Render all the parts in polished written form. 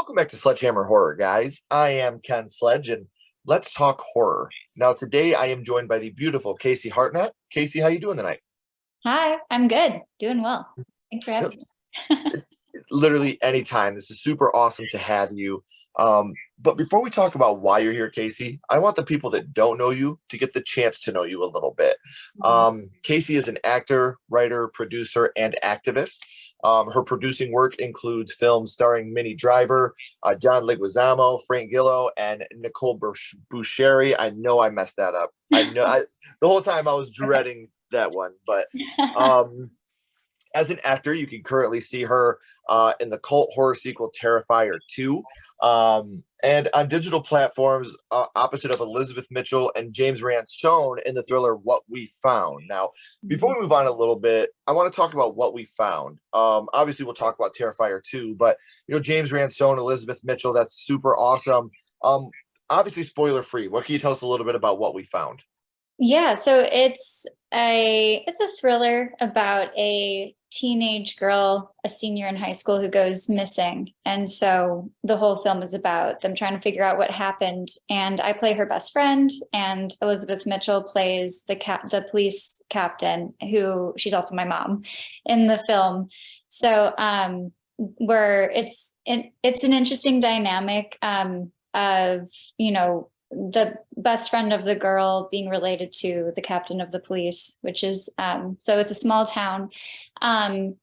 Welcome back to Sledgehammer Horror, guys. I am Ken Sledge, and let's talk horror. Now, today I am joined by the beautiful Casey Hartnett. Casey, how you doing tonight? Hi, I'm good. Doing well. Thanks for Yep. having me. Literally anytime. This is super awesome to have you. But before we talk about why you're here, Casey, I want the people that don't know you to get the chance to know you a little bit. Casey is an actor, writer, producer, and activist. Her producing work includes films starring Minnie Driver, John Leguizamo, Frank Grillo, and Nicole Boucheri. I know I messed that up. The whole time I was dreading that one, but as an actor, you can currently see her in the cult horror sequel Terrifier 2, and on digital platforms opposite of Elizabeth Mitchell and James Ransone in the thriller What We Found. Now, before we move on a little bit, I want to talk about What We Found. Obviously, we'll talk about Terrifier 2, but James Ransone, Elizabeth Mitchell, that's super awesome. Obviously, spoiler free. What can you tell us a little bit about What We Found? Yeah, so it's a thriller about a teenage girl, a senior in high school who goes missing. And so the whole film is about them trying to figure out what happened. And I play her best friend, and Elizabeth Mitchell plays the police captain, who she's also my mom in the film. So where it's an interesting dynamic of the best friend of the girl being related to the captain of the police, which is so it's a small town, and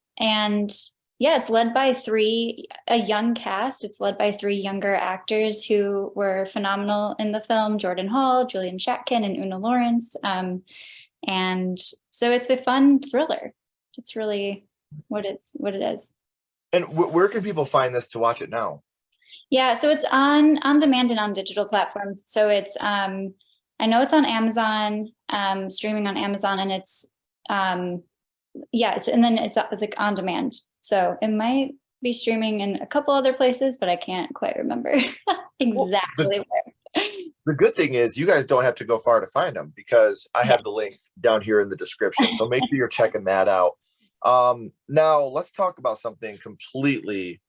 yeah, it's led by a young cast. It's led by three younger actors who were phenomenal in the film: Jordan Hall, Julian Shatkin, and Una Lawrence. And so it's a fun thriller. It's really what it is. And where can people find this to watch it now? Yeah, so it's on demand and on digital platforms. So it's I know it's on Amazon, streaming on Amazon, and it's yes, and then it's like on demand. So it might be streaming in a couple other places, but I can't quite remember exactly where. The good thing is you guys don't have to go far to find them, because I Yeah. have the links down here in the description. So make sure you're checking that out. Now let's talk about something completely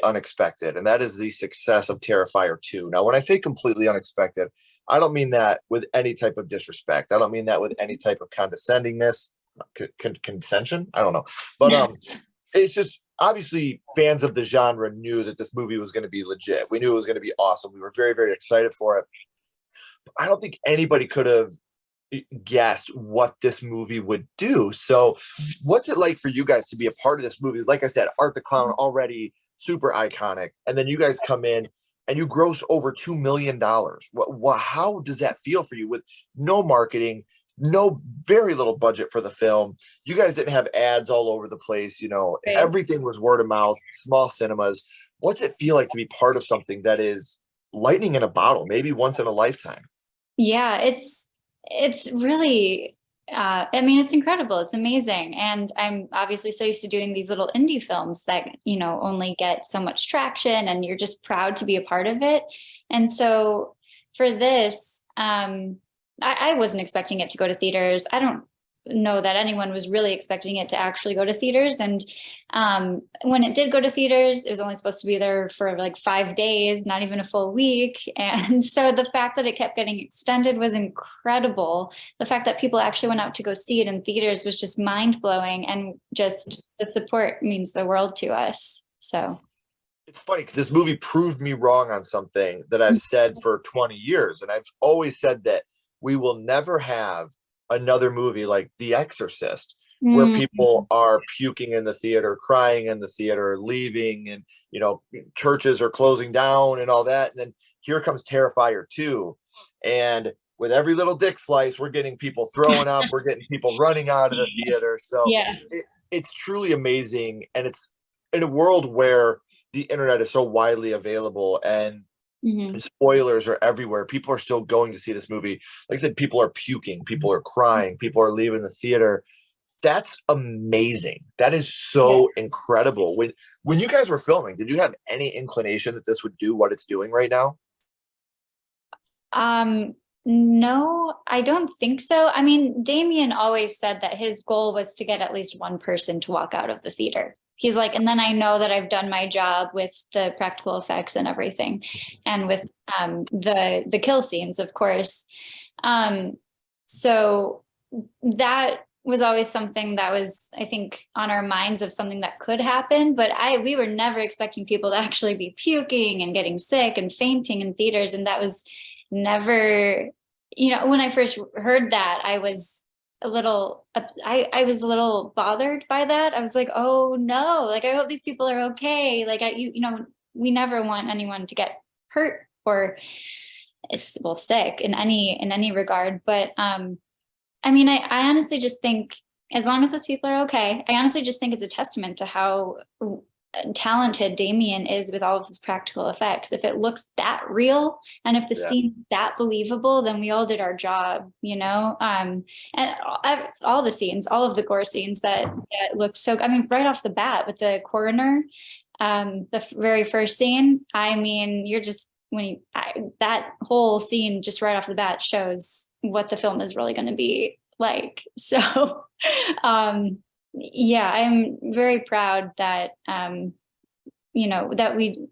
unexpected, and that is the success of Terrifier 2. Now, when I say completely unexpected, I don't mean that with any type of disrespect. I don't mean that with any type of condescendingness, consension. I don't know, but it's just obviously fans of the genre knew that this movie was going to be legit. We knew it was going to be awesome. We were very excited for it. But I don't think anybody could have guessed what this movie would do. So what's it like for you guys to be a part of this movie? Like I said, Art the Clown already super iconic, and then you guys come in and you gross over $2 million. How does that feel for you with no marketing, very little budget for the film? You guys didn't have ads all over the place. Right. Everything was word of mouth, small cinemas. What's it feel like to be part of something that is lightning in a bottle, maybe once in a lifetime? Yeah, it's really I mean, it's incredible. It's amazing. And I'm obviously so used to doing these little indie films that, only get so much traction, and you're just proud to be a part of it. And so for this, I wasn't expecting it to go to theaters. I don't know that anyone was really expecting it to actually go to theaters. And when it did go to theaters, it was only supposed to be there for like 5 days, not even a full week. And so the fact that it kept getting extended was incredible. The fact that people actually went out to go see it in theaters was just mind blowing, and just the support means the world to us. So It's funny because this movie proved me wrong on something that I've said for 20 years. And I've always said that we will never have another movie like The Exorcist, where mm, people are puking in the theater, crying in the theater, leaving, and churches are closing down and all that. And then here comes Terrifier 2. And with every little dick slice, we're getting people throwing up, we're getting people running out of the theater. So yeah. it's truly amazing. And it's in a world where the internet is so widely available and Mhm. spoilers are everywhere, people are still going to see this movie. Like I said, people are puking, people are crying, people are leaving the theater. That's amazing. That is Yeah. so incredible. When you guys were filming, did you have any inclination that this would do what it's doing right now? Um, no, I don't think so. I mean, Damien always said that his goal was to get at least one person to walk out of the theater. he's like, and then I know that I've done my job with the practical effects and everything, and with the kill scenes, of course. So that was always something that was, I think, on our minds of something that could happen, but we were never expecting people to actually be puking and getting sick and fainting in theaters. And that was never, when I first heard that, I was a little, I was a little bothered by that. I was like, oh no, like, I hope these people are okay. Like, we never want anyone to get hurt or, well, sick in any regard. But I mean, I honestly just think, as long as those people are okay, I honestly just think it's a testament to how talented Damien is with all of his practical effects. If it looks that real, and if the scene is that believable, then we all did our job, and all the scenes, all of the gore scenes that looked so, I mean, right off the bat with the coroner, the very first scene, I mean, you're just, that whole scene just right off the bat shows what the film is really going to be like. So yeah, I'm very proud that that we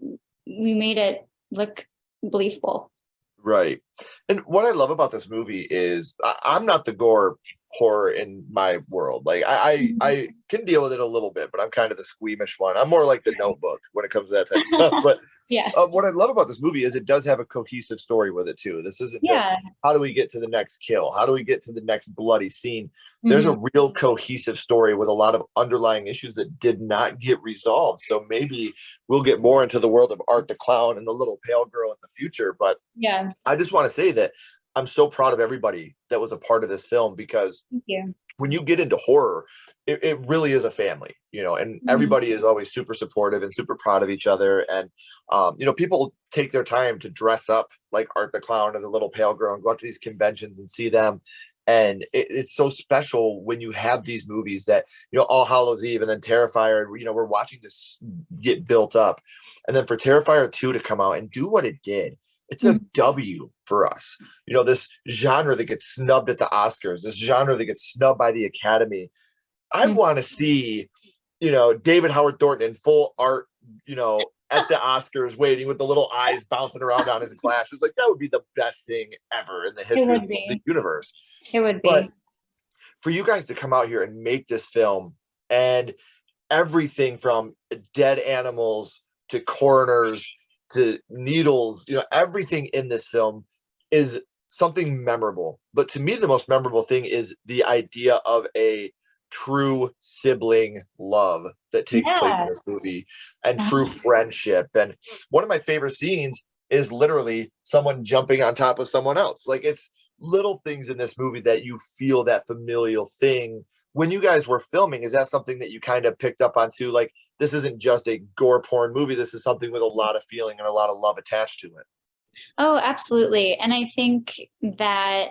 made it look believable. Right. And what I love about this movie is I'm not the gore horror in my world. Like I can deal with it a little bit, but I'm kind of the squeamish one. I'm more like the Notebook when it comes to that type of stuff. But yeah, what I love about this movie is it does have a cohesive story with it too. This isn't just how do we get to the next kill? How do we get to the next bloody scene? There's a real cohesive story with a lot of underlying issues that did not get resolved. So maybe we'll get more into the world of Art the Clown and the little pale girl in the future. But yeah, I just want to say that I'm so proud of everybody that was a part of this film, because when you get into horror, it really is a family, and everybody is always super supportive and super proud of each other. And, people take their time to dress up like Art the Clown and the little pale girl and go out to these conventions and see them. And it's so special when you have these movies that, All Hallows Eve and then Terrifier, we're watching this get built up. And then for Terrifier 2 to come out and do what it did, it's a W for us. This genre that gets snubbed at the Oscars, this genre that gets snubbed by the Academy. I want to see, David Howard Thornton in full art, at the Oscars waiting with the little eyes bouncing around on his glasses. Like, that would be the best thing ever in the history of the universe. It would be. But for you guys to come out here and make this film, and everything from dead animals to coroners to needles, everything in this film is something memorable. But to me, the most memorable thing is the idea of a true sibling love that takes place in this movie, and true friendship. And one of my favorite scenes is literally someone jumping on top of someone else. Like, it's little things in this movie that you feel that familial thing. When you guys were filming, is that something that you kind of picked up on too? Like, this isn't just a gore porn movie. This is something with a lot of feeling and a lot of love attached to it. Oh, absolutely. And I think that,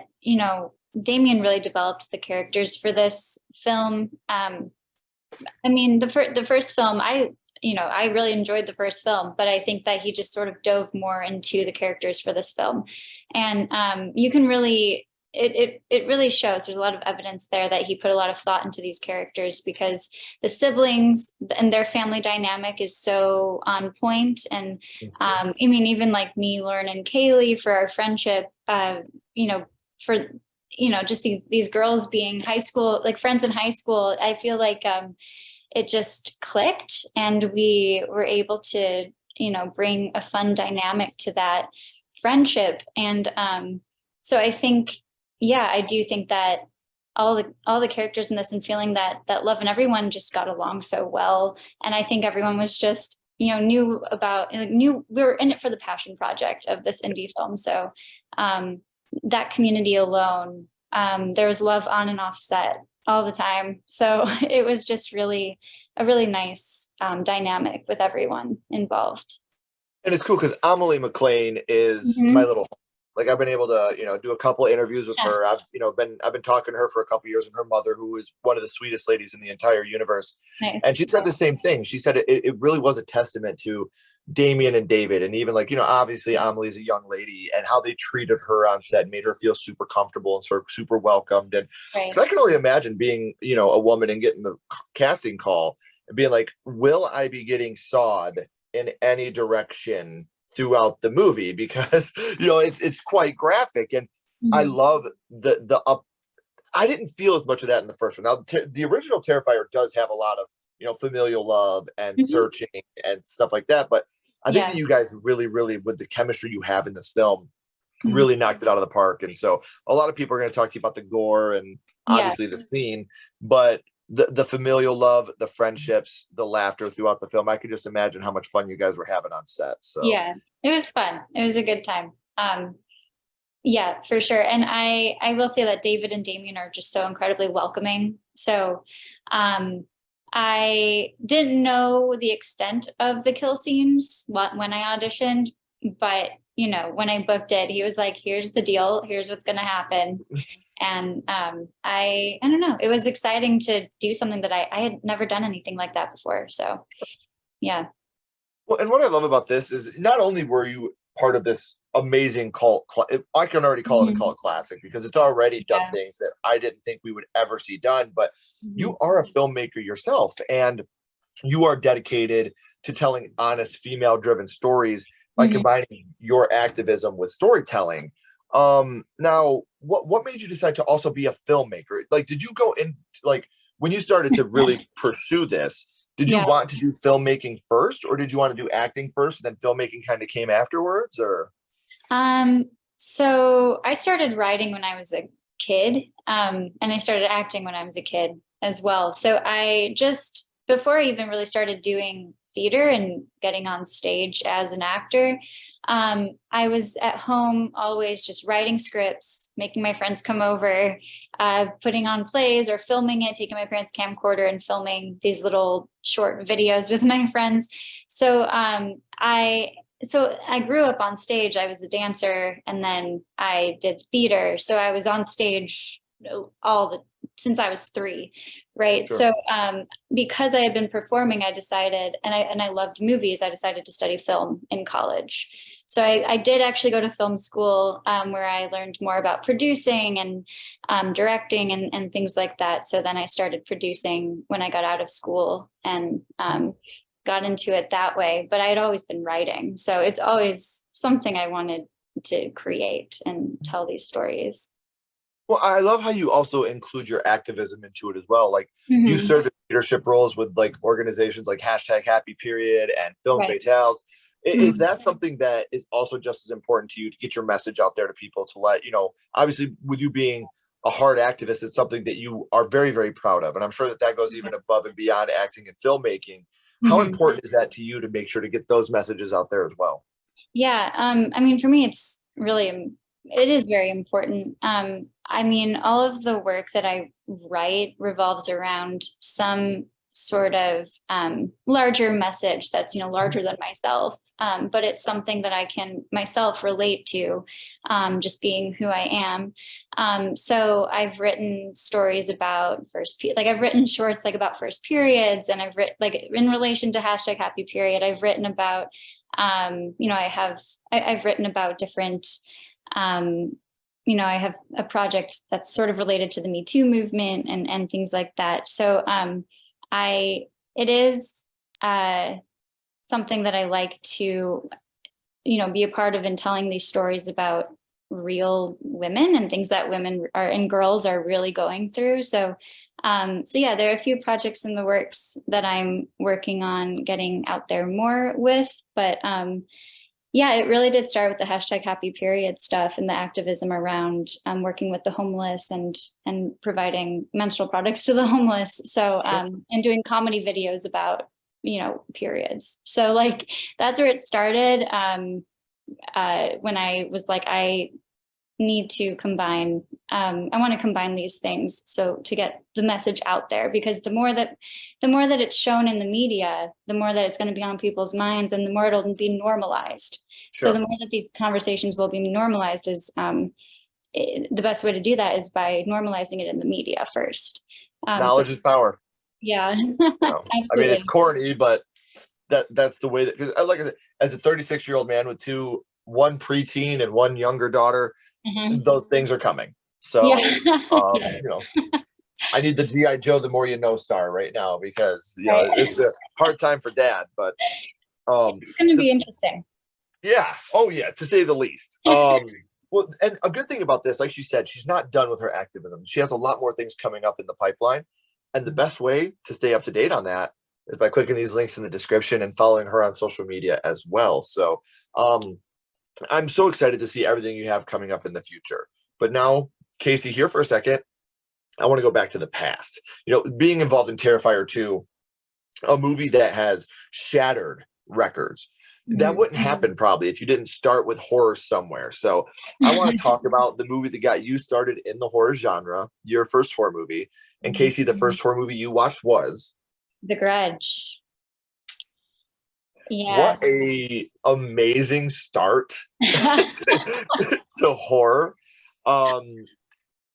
Damien really developed the characters for this film. I mean, the first film, I really enjoyed the first film, but I think that he just sort of dove more into the characters for this film. And you can really, it really shows. There's a lot of evidence there that he put a lot of thought into these characters, because the siblings and their family dynamic is so on point. And I mean, even like me, Lauren, and Kaylee, for our friendship, for just these girls being high school, like friends in high school, I feel like it just clicked, and we were able to bring a fun dynamic to that friendship. And so I think, I do think that all the characters in this, and feeling that love, and everyone just got along so well. And I think everyone was just knew we were in it for the passion project of this indie film. So that community alone, there was love on and off set all the time. So it was just a really nice dynamic with everyone involved. And it's cool because Amelie McLean is my little, like, I've been able to, do a couple of interviews with her. I've been talking to her for a couple of years, and her mother, who is one of the sweetest ladies in the entire universe. Nice. And she said the same thing. She said it really was a testament to Damien and David. And even obviously Amelie's a young lady, and how they treated her on set made her feel super comfortable and sort of super welcomed. And because I can only imagine being, a woman and getting the casting call and being like, will I be getting sawed in any direction throughout the movie? Because it's quite graphic, and I Mhm. love the up. I didn't feel as much of that in the first one. Now, the original Terrifier does have a lot of familial love and Mhm. searching and stuff like that, but I think that Yeah. you guys really, really, with the chemistry you have in this film, Mhm. really knocked it out of the park. And so a lot of people are going to talk to you about the gore and Yeah. obviously the scene, but the familial love, the friendships, the laughter throughout the film, I could just imagine how much fun you guys were having on set. So Yeah. It was fun. It was a good time. Yeah, for sure. And I will say that David and Damien are just so incredibly welcoming. So um I didn't know the extent of the kill scenes when I auditioned, but when I booked it, he was like, here's the deal, here's what's gonna happen. And I don't know, it was exciting to do something that I had never done anything like that before. So yeah. well, and what I love about this is not only were you part of this amazing I can already call it a Mhm. cult classic because it's already done Yeah. things that I didn't think we would ever see done, but Mhm. you are a filmmaker yourself, and you are dedicated to telling honest female driven stories by Mhm. combining your activism with storytelling. Now, what made you decide to also be a filmmaker? Like, did you go in, like, when you started to really pursue this, did you Yeah. want to do filmmaking first, or did you want to do acting first and then filmmaking kind of came afterwards? Or Um, so I started writing when I was a kid, and I started acting when I was a kid as well. So I just, before I even really started doing theater and getting on stage as an actor, I was at home always just writing scripts, making my friends come over, putting on plays or filming it, taking my parents' camcorder and filming these little short videos with my friends. So I grew up on stage. I was a dancer, and then I did theater. So I was on stage all the since I was 3, right? sure. So because I had been performing, I decided, and I loved movies. I decided to study film in college. So I did actually go to film school, where I learned more about producing and directing and things like that. So then I started producing when I got out of school, and got into it that way. But I had always been writing. So it's always something I wanted to create and tell these stories. Well, I love how you also include your activism into it as well. Like, you Hmm. served in leadership roles with like organizations like hashtag Happy Period and Film Right. Fatales. Is Mhm. that something that is also just as important to you to get your message out there to people, to let obviously, with you being a hard activist, it's something that you are very, very proud of. And I'm sure that that goes even above and beyond acting and filmmaking. How Mhm. important is that to you to make sure to get those messages out there as well? Yeah. I mean, for me, it is very important. I mean, all of the work that I write revolves around some sort of larger message that's, larger than myself. But it's something that I can myself relate to, just being who I am. So I've written stories about like I've written shorts like about first periods, and I've written like in relation to hashtag Happy Period. I've written about I've written about different um, I have a project that's sort of related to the Me Too movement and things like that. So I it is uh, something that I like to be a part of in telling these stories about real women and things that women are and girls are really going through. So so yeah, there are a few projects in the works that I'm working on getting out there more with, but yeah, it really did start with the hashtag Happy Period stuff and the activism around working with the homeless and providing menstrual products to the homeless. So Sure. and doing comedy videos about periods. So like that's where it started. When I was like, I need to combine, I want to combine these things so to get the message out there, because the more that it's shown in the media, the more that it's going to be on people's minds, and the more it'll be normalized. So the Sure. more that these conversations will be normalized is the best way to do that is by normalizing it in the media first. So Knowledge is power. yeah. I mean, it's Absolutely. corny, but that's the way that, because like I said, as a 36-year-old man with one preteen and one younger daughter, Mhm. those things are coming. Yeah. So Yes. I need the GI Joe the more you know star right now, because Right. it's a hard time for dad. But It's going to the, be interesting. yeah, oh yeah, to say the least. Well, and a good thing about this, like she said, she's not done with her activism. She has a lot more things coming up in the pipeline, and the best way to stay up to date on that is by clicking these links in the description and following her on social media as well. So um, I'm so excited to see everything you have coming up in the future. But now, Casey, here for a second, I want to go back to the past. Being involved in Terrifier 2, a movie that has shattered records. That wouldn't happen probably if you didn't start with horror somewhere. So I want to talk about the movie that got you started in the horror genre, your first horror movie. And Casey, the first horror movie you watched was The Grudge. Yeah. What a amazing start to horror. Um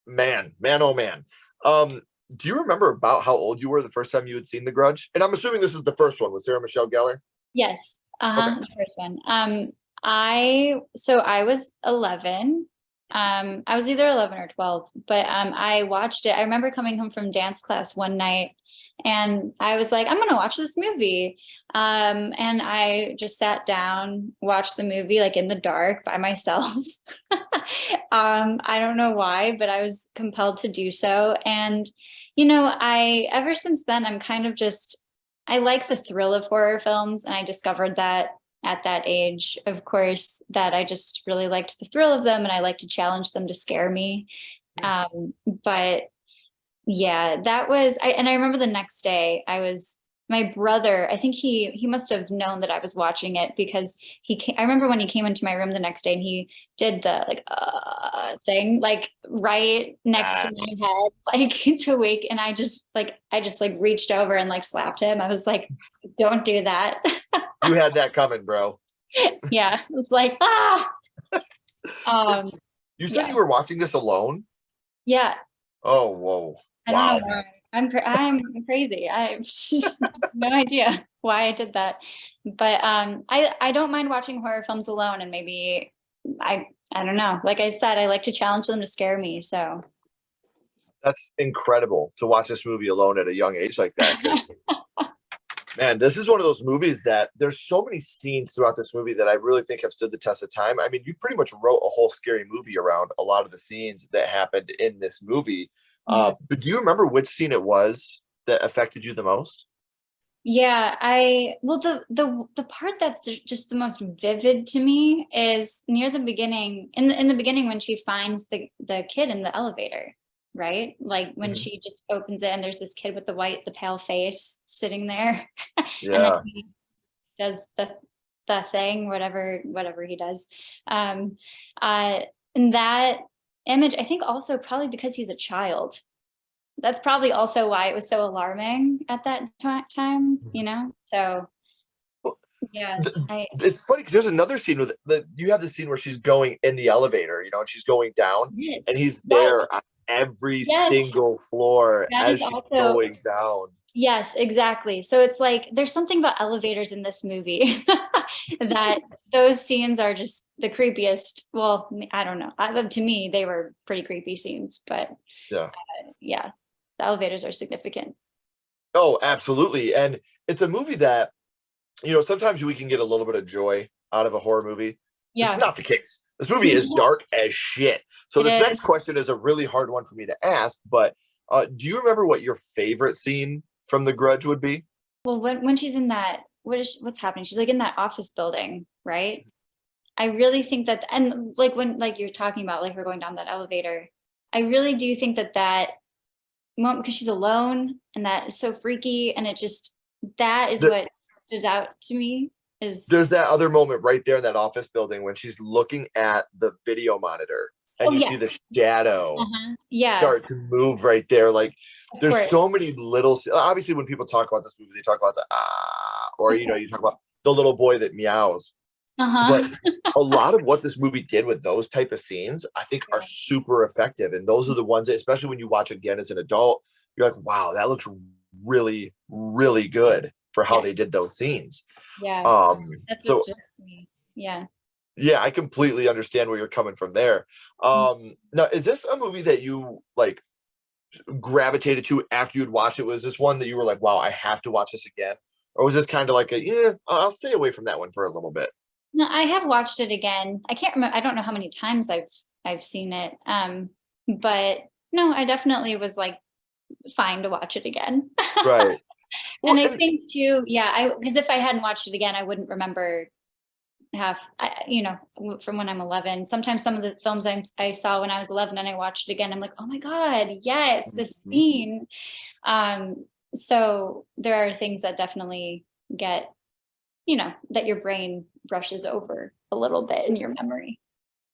man, oh man. Do you remember about how old you were the first time you had seen The Grudge? And I'm assuming this is the first one with Sarah Michelle Gellar. Yes. Okay. The first one. I was 11. I was either 11 or 12, but I watched it. I remember coming home from dance class one night and I was like, I'm gonna watch this movie. And I just sat down, watched the movie like in the dark by myself. I don't know why, but I was compelled to do so. And I ever since then I'm kind of just I like the thrill of horror films, and I discovered that at that age, of course, that I just really liked the thrill of them and I like to challenge them to scare me. But yeah, and I remember the next day my brother, I think he must have known that I was watching it because I remember when he came into my room the next day and he did the like thing like right next to my head, like to wake. And I just reached over and like slapped him. I was like, don't do that. You had that coming, bro. Yeah. It's like, ah. You said Yeah. you were watching this alone? Yeah. Oh, whoa. I don't know why. I'm crazy. I just no idea why I did that. But I don't mind watching horror films alone, and maybe I don't know. Like I said, I like to challenge them to scare me. So That's incredible to watch this movie alone at a young age like that. Because man, this is one of those movies that there's so many scenes throughout this movie that I really think have stood the test of time. I mean, you pretty much wrote a whole scary movie around a lot of the scenes that happened in this movie. But do you remember which scene it was that affected you the most? yeah, the part that's just the most vivid to me is near the beginning. In the beginning when she finds the kid in the elevator, right? Like when she just opens it and there's this kid with the pale face sitting there, and then Yeah. he does the thing, whatever he does. And that image, I think also probably because he's a child. That's probably also why it was so alarming at that time, So Well, yeah, it's funny because there's another scene with you have the scene where she's going in the elevator, and she's going down, and yes, he's yes, there on every yes. single floor That as is she's also going down. yes, exactly. So it's like there's something about elevators in this movie that those scenes are just the creepiest. Well, I don't know. To me, they were pretty creepy scenes, but Yeah. yeah, the elevators are significant. Oh, absolutely. And it's a movie that, sometimes we can get a little bit of joy out of a horror movie. This is Yeah, not the case. This movie is dark as shit. So it this is. next question is a really hard one for me to ask, but do you remember what your favorite scene from The Grudge would be? Well, when she's in that, what's happening? She's like in that office building, right? I really think that, and like when like you're talking about like her going down that elevator, I really do think that moment because she's alone and that is so freaky, and that is The, what stood out to me is there's that other moment right there in that office building when she's looking at the video monitor and oh you yeah, see the shadow yeah, start to move right there. Like of there's course, so many little, obviously when people talk about this movie, they talk about the or of course. you talk about the little boy that meows. But Uh-huh. a lot of what this movie did with those type of scenes, I think are super effective. And those are the ones that, especially when you watch again as an adult, you're like, wow, that looks really, really good for how Yeah, they did those scenes. yeah, Um, that's what so stood out to me. Yeah. yeah, I completely understand where you're coming from there. Now, is this a movie that you like? gravitated to after you'd watched it? Was this one that you were like, wow, I have to watch this again? Or was this kind of like a, yeah, I'll stay away from that one for a little bit? No, I have watched it again. I can't remember. I don't know how many times I've seen it. But no, I definitely was like fine to watch it again. Right. And Well, I and think too, yeah, because if I hadn't watched it again, I wouldn't remember from when I'm 11. Sometimes some of the films I saw when I was 11 and I watched it again, I'm like, oh my God, yes, this Mhm. scene. Um, so there are things that definitely get, that your brain brushes over a little bit in your memory.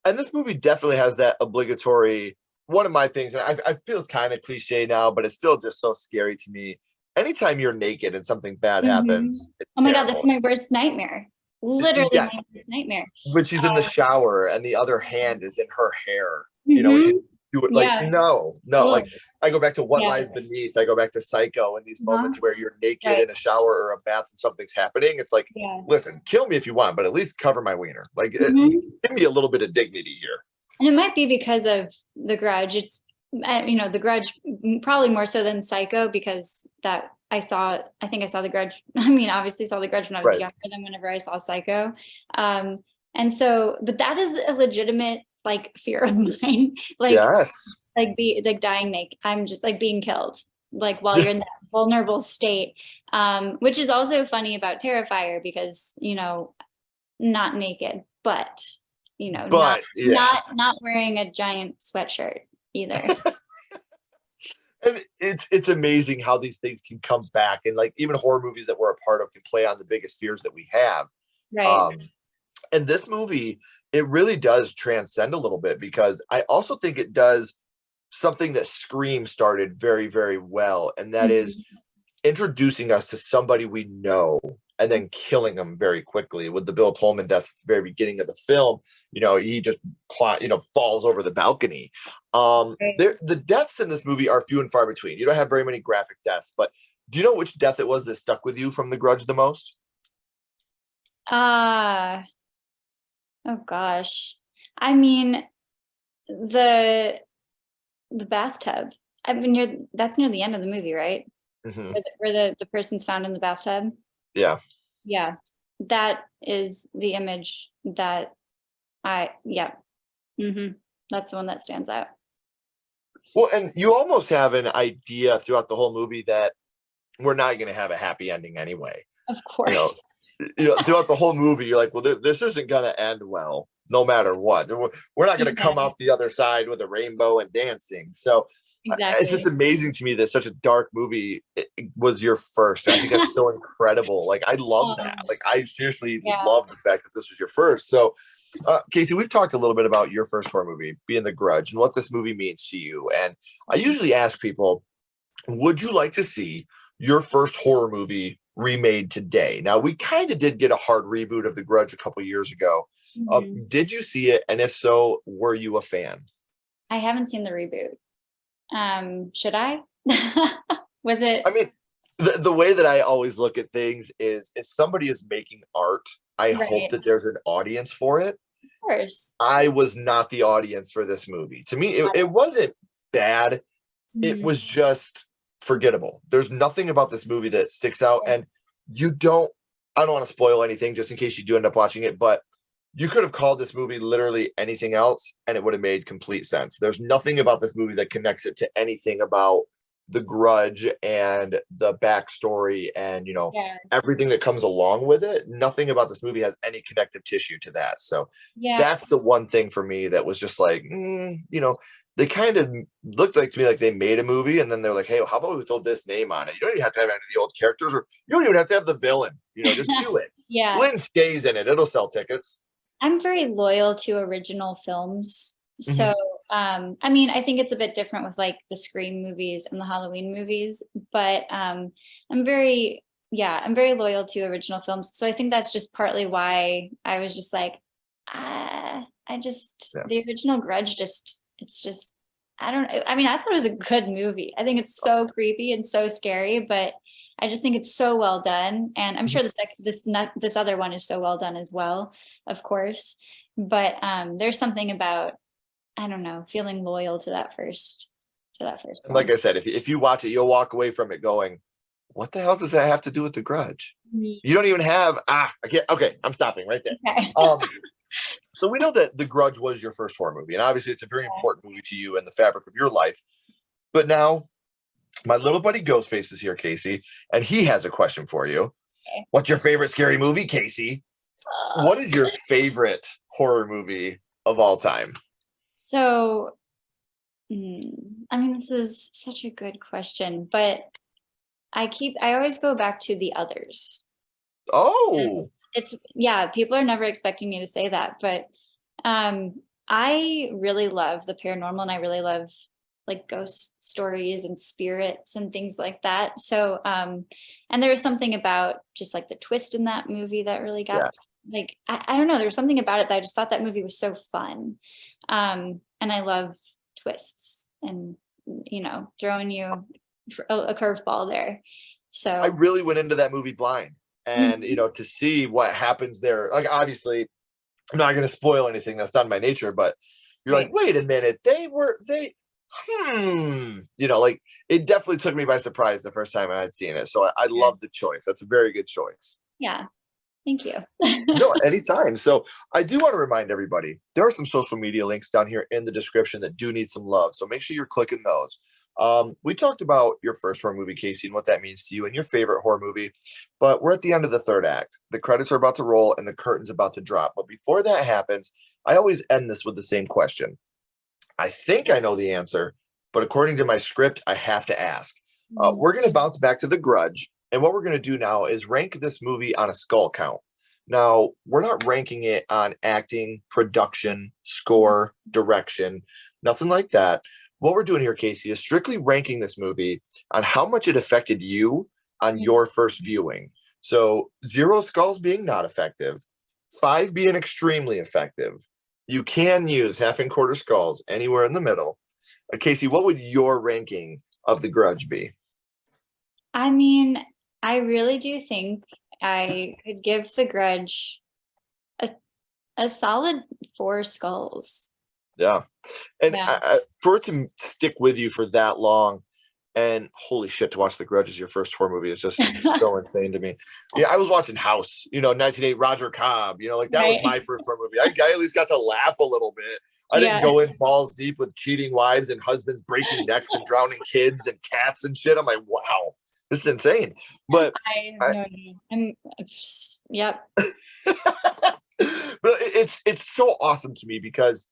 And this movie definitely has that obligatory one of my things, and I feel it's kind of cliche now, but it's still just so scary to me. Anytime you're naked and something bad Mhm. happens, it's Oh my God, that's terrible. my worst nightmare. Literally my Yes, worst nightmare. when she's in the shower and the other hand is in her hair, when she's Hmm. do it like, Yeah. no, no, Ugh. like I go back to What Yeah. Lies Beneath, I go back to Psycho, and these Uh-huh. moments where you're naked Right. in a shower or a bath and something's happening. It's like, Yeah. listen, kill me if you want, but at least cover my wiener. Like, Hmm. give me a little bit of dignity here. And it might be because of The Grudge. The Grudge probably more so than Psycho, because I think I saw The Grudge. I mean, obviously saw The Grudge when I was Right. younger than whenever I saw Psycho. Um, and so, but that is a legitimate like fear of mine. Yes. Like dying naked. I'm just like being killed, like while you're in that vulnerable state. Which is also funny about Terrifier because, not naked, but not But yeah, wearing a giant sweatshirt either. and it's amazing how these things can come back, and like even horror movies that we're a part of can play on the biggest fears that we have. Right. Um, and this movie, it really does transcend a little bit, because I also think it does something that Scream started very, very well, and that is Mhm. introducing us to somebody we know and then killing them very quickly. With the Bill Pullman death at the very beginning of the film, he just falls over the balcony. Right. The deaths in this movie are few and far between. You don't have very many graphic deaths, but do you know which death it was that stuck with you from The Grudge the most? Ah, oh gosh. I mean, the the bathtub. I mean, that's near the end of the movie, right? Hmm. Where the person's found in the bathtub. Yeah. Yeah, that is the image that yeah. Hmm. That's the one that stands out. Well, and you almost have an idea throughout the whole movie that we're not going to have a happy ending anyway. Of You know, course. throughout the whole movie, you're like, well, this isn't going to end well, no matter what. We're not going to come Yeah, out the other side with a rainbow and dancing. So it's just exactly. amazing to me that such a dark movie was your first. And I think that's so incredible. Like, I love that. Um, Like, I seriously yeah. love the fact that this was your first. So, Casey, we've talked a little bit about your first horror movie, being The Grudge, and what this movie means to you. And I usually ask people, would you like to see your first horror movie remade today? Now, we kind of did get a hard reboot of The Grudge a couple years ago. Mhm. Did you see it? And if so, were you a fan? I haven't seen the reboot. Should I? Was it I mean, the way that I always look at things is, if somebody is making art, I hope right? that there's an audience for it. Of course. I was not the audience for this movie. To me, it wasn't bad. It Mhm. was just forgettable. There's nothing about this movie that sticks out. Right. And you don't, I don't want to spoil anything just in case you do end up watching it, but you could have called this movie literally anything else and it would have made complete sense. There's nothing about this movie that connects it to anything about the Grudge and the backstory and, Yeah. everything that comes along with it. Nothing about this movie has any connective tissue to that. So Yeah. that's the one thing for me that was just like, they kind of looked like to me like they made a movie and then they're like, hey, how about we throw this name on it? You don't even have to have any of the old characters, or you don't even have to have the villain. Just do it. Yeah. Lynch stays in it. It'll sell tickets. I'm very loyal to original films. Mhm. So, I mean, I think it's a bit different with like the Scream movies and the Halloween movies, but I'm very loyal to original films. So I think that's just partly why I was just like, Yeah. the original Grudge it's just, I don't, I mean, I thought it was a good movie. I think it's so creepy and so scary, but I just think it's so well done. And I'm Mhm. sure this other one is so well done as well, of course. But there's something about, I don't know, feeling loyal to that first. to that first And like one. I said, if you watch it, you'll walk away from it going, what the hell does that have to do with The Grudge? You don't even have, I can't, okay, I'm stopping right there. Okay. So we know that The Grudge was your first horror movie, and obviously it's a very important movie to you and the fabric of your life. But now my little buddy Ghostface is here, Casey, and he has a question for you. Okay. What's your favorite scary movie, Casey? What is your favorite horror movie of all time? So, I mean, this is such a good question, but I always go back to The Others. Oh, Yeah, people are never expecting me to say that, but I really love the paranormal and I really love like ghost stories and spirits and things like that. So, and there was something about just like the twist in that movie that really got yeah. like, I don't know, there was something about it that I just thought that movie was so fun. And I love twists and, throwing you a curveball there. I So, really went into that movie blind. And, mhm, to see what happens there, like, obviously, I'm not going to spoil anything. That's not my nature, but you're like, right. wait a minute. Like it definitely took me by surprise the first time I had seen it. So I Yeah. love the choice. That's a very good choice. Yeah. Thank you. No, anytime. So I do want to remind everybody there are some social media links down here in the description that do need some love. So make sure you're clicking those. We talked about your first horror movie, Casey, and what that means to you and your favorite horror movie. But we're at the end of the third act. The credits are about to roll and the curtain's about to drop. But before that happens, I always end this with the same question. I think I know the answer, but according to my script, I have to ask. Mhm. We're going to bounce back to The Grudge. And what we're going to do now is rank this movie on a skull count. Now, we're not ranking it on acting, production, score, direction, nothing like that. What we're doing here, Casey, is strictly ranking this movie on how much it affected you on Mhm. your first viewing. So, zero skulls being not effective, five being extremely effective. You can use half and quarter skulls anywhere in the middle. Casey, what would your ranking of The Grudge be? I mean, I really do think I could give The Grudge a, a solid four skulls. Yeah. And Yeah. for it to stick with you for that long, and holy shit, to watch The Grudge as your first horror movie is just so insane to me. Yeah, I was watching House, 1988, Roger Cobb, like that was Right. my first horror movie. I at least got to laugh a little bit. I didn't Yeah. go in balls deep with cheating wives and husbands breaking necks and drowning kids and cats and shit. I'm like, wow, this is insane. But I I, know. Yep. but it's so awesome to me because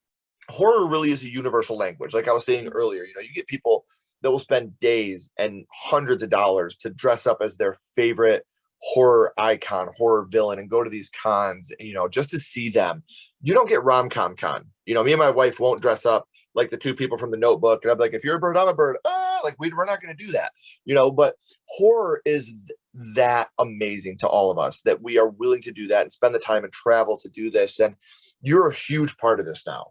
horror really is a universal language. Like I was saying earlier, you get people that will spend days and hundreds of dollars to dress up as their favorite horror icon, horror villain, and go to these cons, just to see them. You don't get rom-com con. Me and my wife won't dress up like the two people from The Notebook, and I'm like, if you're a bird, I'm a bird. Like we're not going to do that, But horror is that amazing to all of us that we are willing to do that and spend the time and travel to do this. And you're a huge part of this now.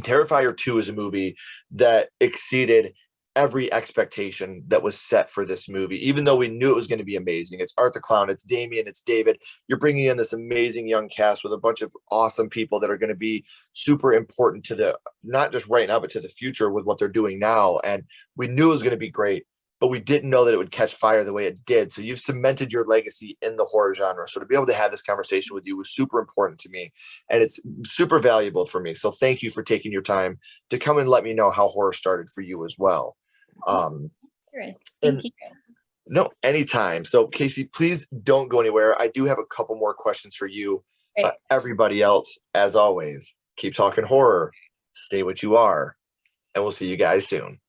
Terrifier 2 is a movie that exceeded every expectation that was set for this movie, even though we knew it was going to be amazing. It's Art the Clown, it's Damien, it's David. You're bringing in this amazing young cast with a bunch of awesome people that are going to be super important to the, not just right now, but to the future with what they're doing now. And we knew it was going to be great, but we didn't know that it would catch fire the way it did. So you've cemented your legacy in the horror genre. So to be able to have this conversation with you was super important to me, and it's super valuable for me. So thank you for taking your time to come and let me know how horror started for you as well. Thank And you. no, anytime. So Casey, please don't go anywhere. I do have a couple more questions for you. Great. Everybody else, as always, keep talking horror, stay what you are, and we'll see you guys soon.